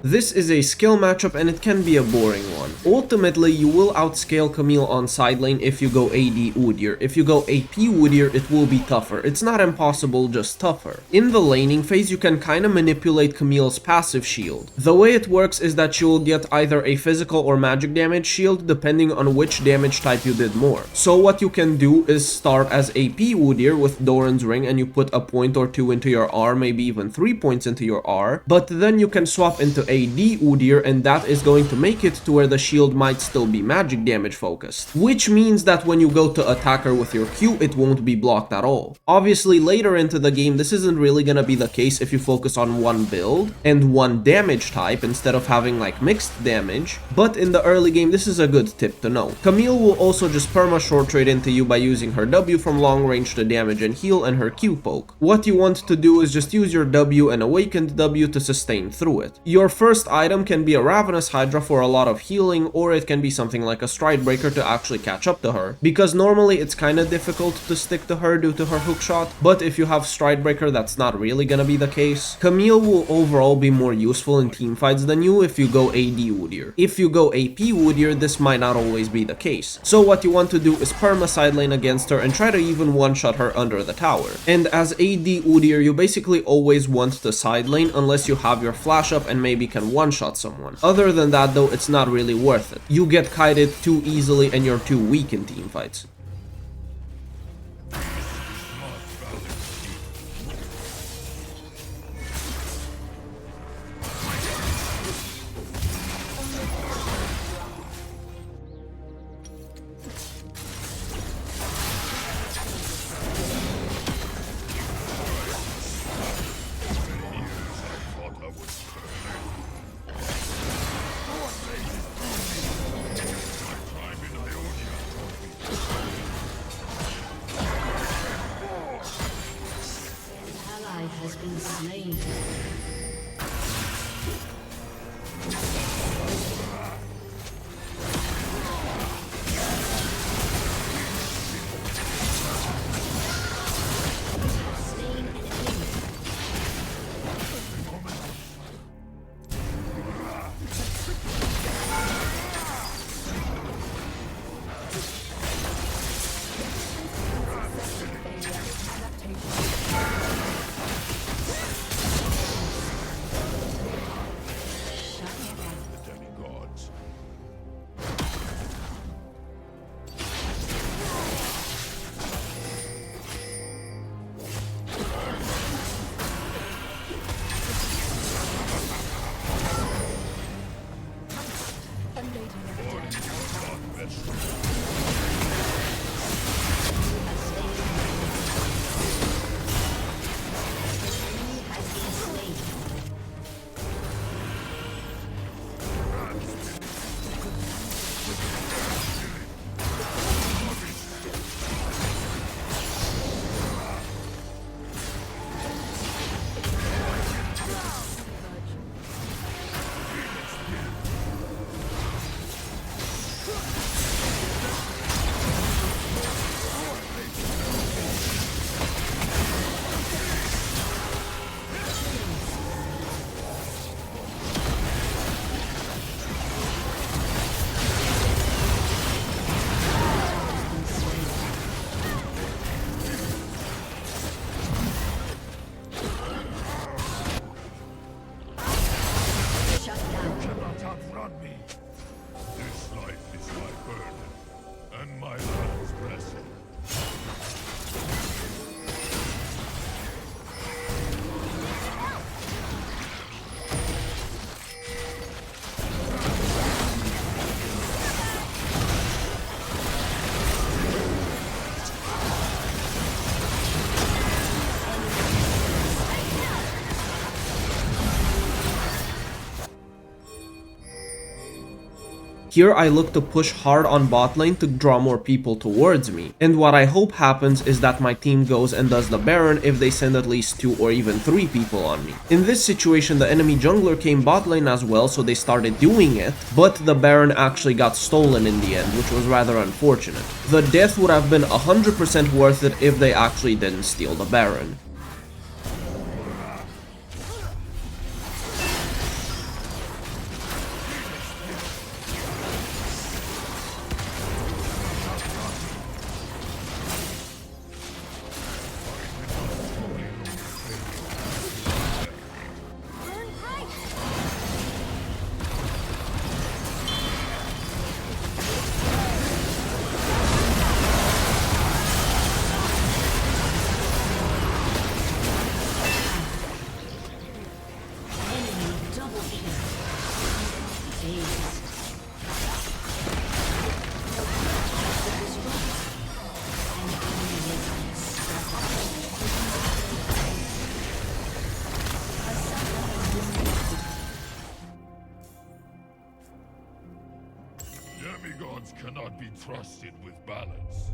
This is a skill matchup and it can be a boring one. Ultimately, you will outscale Camille on side lane if you go AD Udyr. If you go AP Udyr, it will be tougher. It's not impossible, just tougher. In the laning phase, you can kinda manipulate Camille's passive shield. The way it works is that you will get either a physical or magic damage shield depending on which damage type you did more. So what you can do is start as AP Udyr with Doran's ring and you put a point or two into your R, maybe even 3 points into your R, but then you can swap into AD Udyr and that is going to make it to where the shield might still be magic damage focused, which means that when you go to attack her with your Q, it won't be blocked at all. Obviously later into the game, this isn't really gonna be the case if you focus on one build and one damage type instead of having like mixed damage, but in the early game this is a good tip to know. Camille will also just perma short trade into you by using her W from long range to damage and heal and her Q poke. What you want to do is just use your W and awakened W to sustain through it. Your first item can be a Ravenous Hydra for a lot of healing, or it can be something like a Stride Breaker to actually catch up to her, because normally it's kinda difficult to stick to her due to her hookshot, but if you have Stride Breaker that's not really gonna be the case. Camille will overall be more useful in teamfights than you if you go AD Udyr. If you go AP Udyr, this might not always be the case. So what you want to do is perma side lane against her and try to even one-shot her under the tower. And as AD Udyr, you basically always want to side lane unless you have your flash up and maybe can one-shot someone. Other than that though, it's not really worth it. You get kited too easily and you're too weak in teamfights. Has been slain. Here I look to push hard on bot lane to draw more people towards me, and what I hope happens is that my team goes and does the Baron if they send at least 2 or even 3 people on me. In this situation, the enemy jungler came bot lane as well, so they started doing it, but the Baron actually got stolen in the end, which was rather unfortunate. The death would have been 100% worth it if they actually didn't steal the Baron. Demigods cannot be trusted with balance.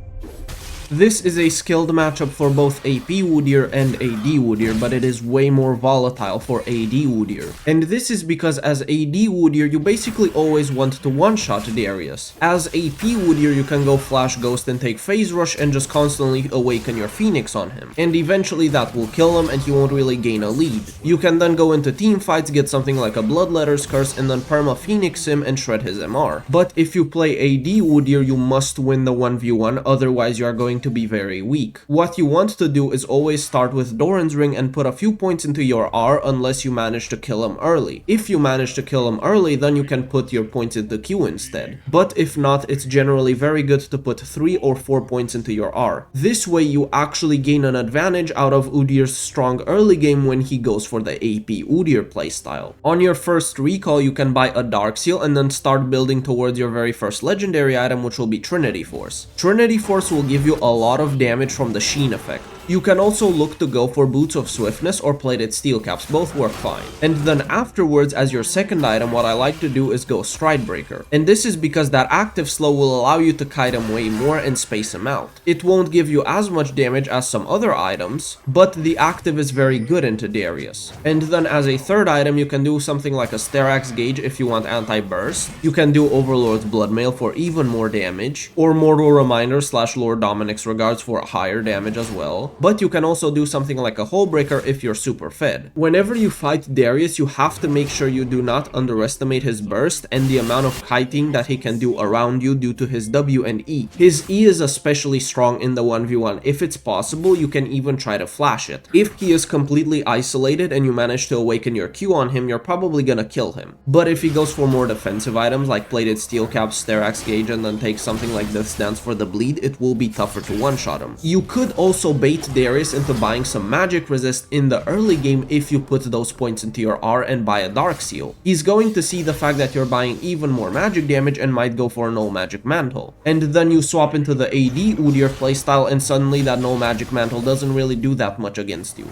This is a skilled matchup for both AP Udyr and AD Udyr, but it is way more volatile for AD Udyr. And this is because as AD Udyr, you basically always want to one-shot Darius. As AP Udyr, you can go Flash Ghost and take Phase Rush and just constantly awaken your Phoenix on him. And eventually that will kill him and he won't really gain a lead. You can then go into team fights, get something like a Bloodletter's Curse, and then perma Phoenix him and shred his MR. But if you play AD Udyr, you must win the 1v1, otherwise you are going to be very weak. What you want to do is always start with Doran's Ring and put a few points into your R unless you manage to kill him early. If you manage to kill him early, then you can put your points into Q instead. But if not, it's generally very good to put 3 or 4 points into your R. This way you actually gain an advantage out of Udyr's strong early game when he goes for the AP Udyr playstyle. On your first recall, you can buy a Dark Seal and then start building towards your very first legendary item, which will be Trinity Force. Trinity Force will give you a lot of damage from the Sheen effect. You can also look to go for Boots of Swiftness or Plated Steel Caps, both work fine. And then afterwards, as your second item, what I like to do is go Stridebreaker. And this is because that active slow will allow you to kite him way more and space him out. It won't give you as much damage as some other items, but the active is very good into Darius. And then as a third item, you can do something like a Sterax Gauge if you want anti-burst. You can do Overlord's Bloodmail for even more damage, or Mortal Reminder / Lord Dominic's Regards for higher damage as well. But you can also do something like a Hullbreaker if you're super fed. Whenever you fight Darius, you have to make sure you do not underestimate his burst and the amount of kiting that he can do around you due to his W and E. His E is especially strong in the 1v1. If it's possible, you can even try to flash it. If he is completely isolated and you manage to awaken your Q on him, you're probably gonna kill him. But if he goes for more defensive items like Plated Steel Caps, Sterax Gauge, and then takes something like Death's Dance for the bleed, it will be tougher to one-shot him. You could also bait Darius into buying some magic resist in the early game if you put those points into your R and buy a Dark Seal. He's going to see the fact that you're buying even more magic damage and might go for a Null Magic Mantle. And then you swap into the AD Udyr playstyle and suddenly that Null Magic Mantle doesn't really do that much against you.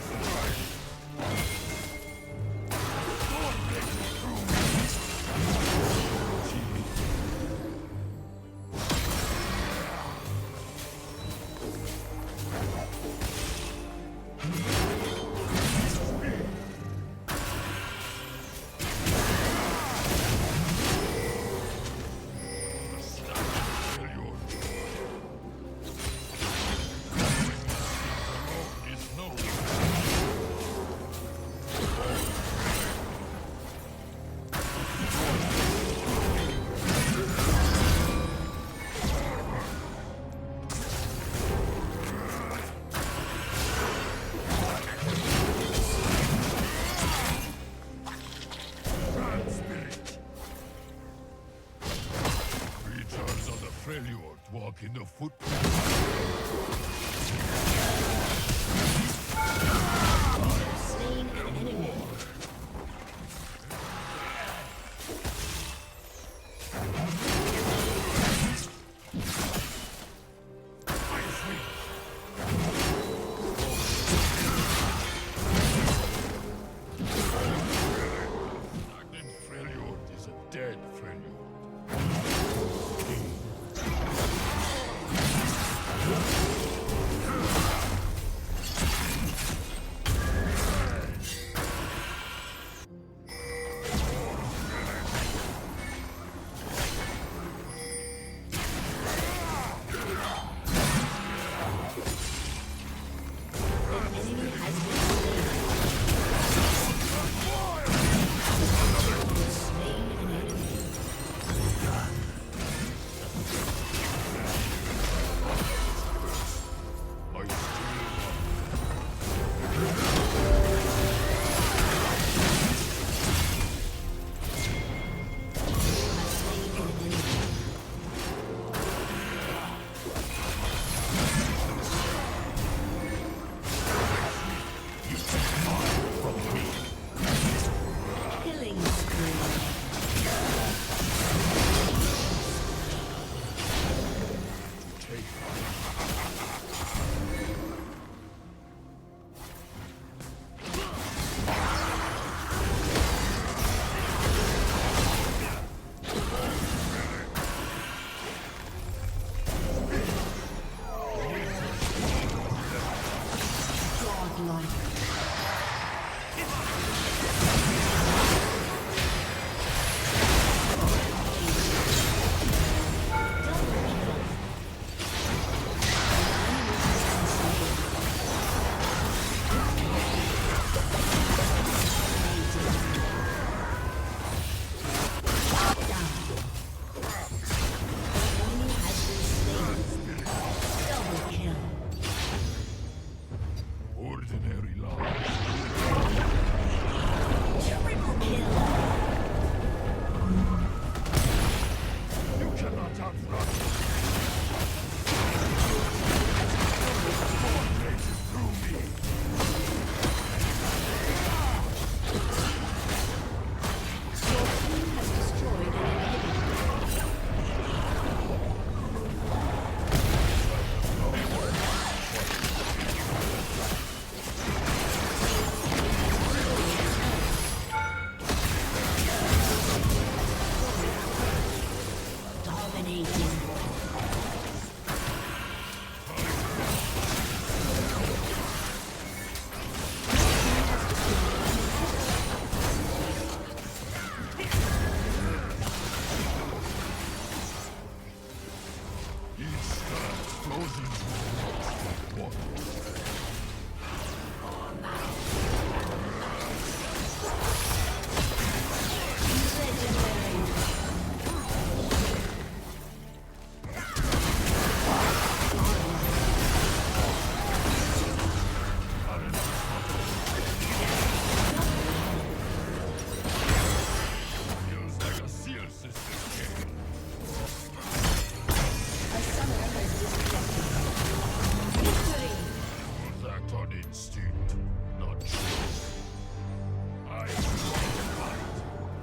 Walk in the footprints. Slain an enemy. Stagnant Freljord is a dead Freljord.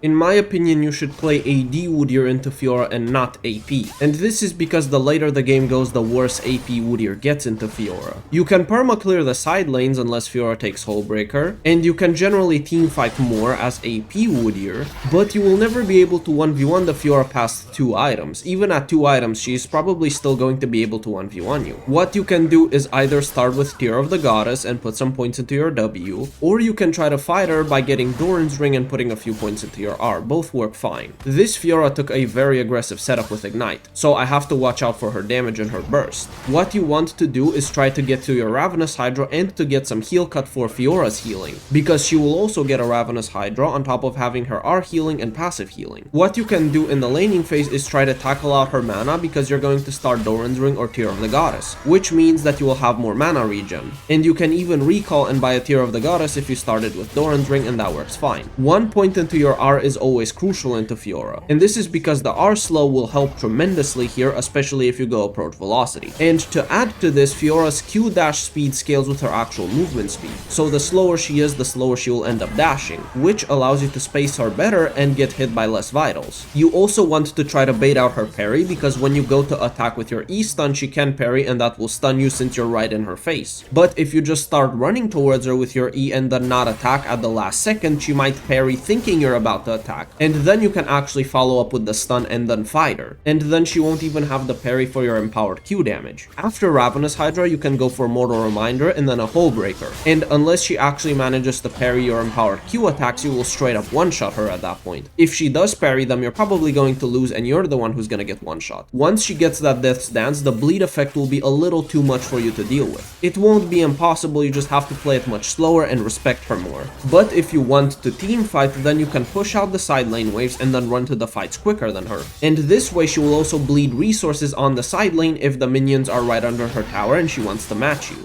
In my opinion, you should play AD Udyr into Fiora and not AP, and this is because the later the game goes, the worse AP Udyr gets into Fiora. You can perma-clear the side lanes unless Fiora takes Hullbreaker, and you can generally teamfight more as AP Udyr, but you will never be able to 1v1 the Fiora past 2 items. Even at 2 items, she is probably still going to be able to 1v1 you. What you can do is either start with Tear of the Goddess and put some points into your W, or you can try to fight her by getting Doran's Ring and putting a few points into your R. Both work fine. This Fiora took a very aggressive setup with Ignite, so I have to watch out for her damage and her burst. What you want to do is try to get to your Ravenous Hydra and to get some heal cut for Fiora's healing, because she will also get a Ravenous Hydra on top of having her R healing and passive healing. What you can do in the laning phase is try to tackle out her mana, because you're going to start Doran's Ring or Tear of the Goddess, which means that you will have more mana regen. And you can even recall and buy a Tear of the Goddess if you started with Doran's Ring, and that works fine. 1 point into your R is always crucial into Fiora, and this is because the R slow will help tremendously here, especially if you go approach velocity. And to add to this, Fiora's Q dash speed scales with her actual movement speed, so the slower she is, the slower she will end up dashing, which allows you to space her better and get hit by less vitals. You also want to try to bait out her parry, because when you go to attack with your E stun, she can parry and that will stun you since you're right in her face. But if you just start running towards her with your E and then not attack at the last second, she might parry thinking you're about to attack, and then you can actually follow up with the stun and then fight her, and then she won't even have the parry for your empowered Q damage. After Ravenous Hydra, you can go for Mortal Reminder and then a Hullbreaker, and unless she actually manages to parry your empowered Q attacks, you will straight up one-shot her at that point. If she does parry them, you're probably going to lose and you're the one who's gonna get one-shot. Once she gets that Death's Dance, the bleed effect will be a little too much for you to deal with. It won't be impossible, you just have to play it much slower and respect her more. But if you want to team fight, then you can push out the side lane waves and then run to the fights quicker than her. And this way she will also bleed resources on the side lane if the minions are right under her tower and she wants to match you.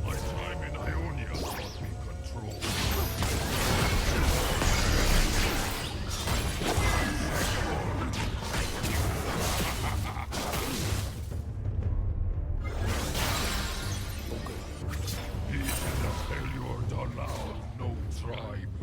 My time in Ionia taught me control. He is a failure allowed, no tribe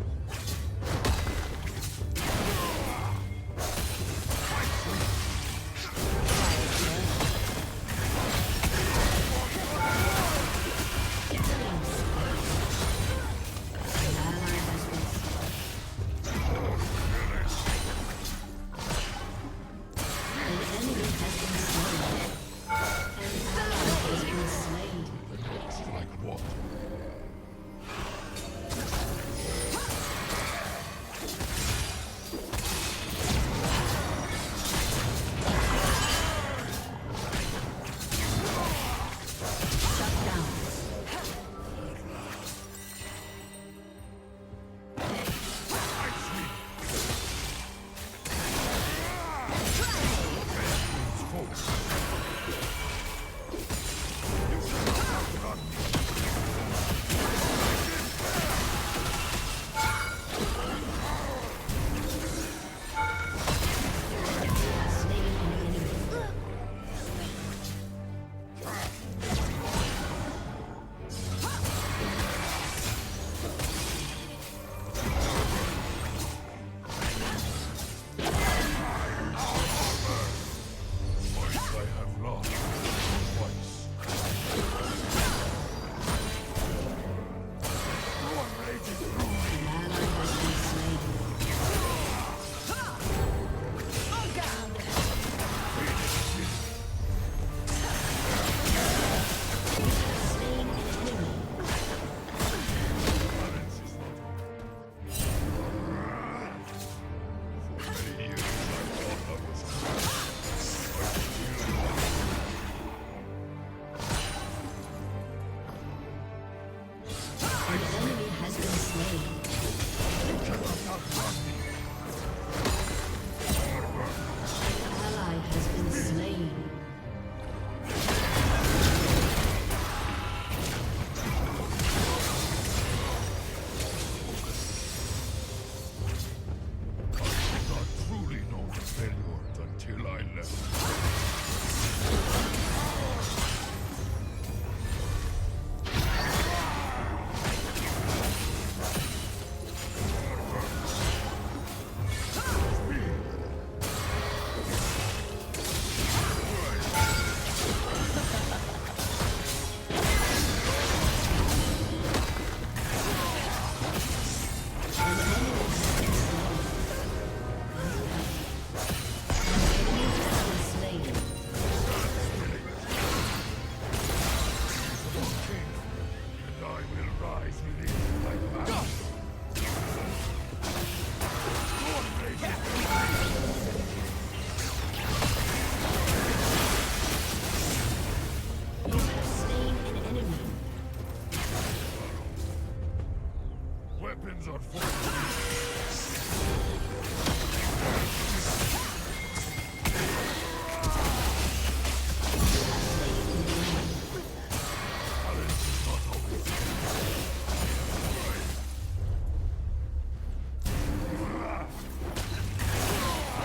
your fortitude.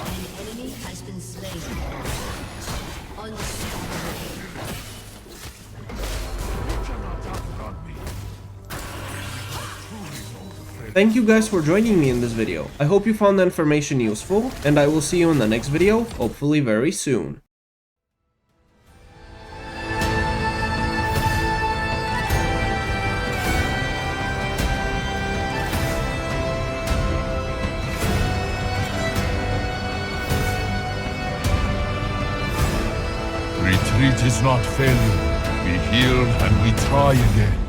An enemy has been slain. Unstoppable. You cannot outrun me. Truly know the faith. Thank you guys for joining me in this video. I hope you found the information useful, and I will see you in the next video, hopefully very soon. Retreat is not failure. We heal and we try again.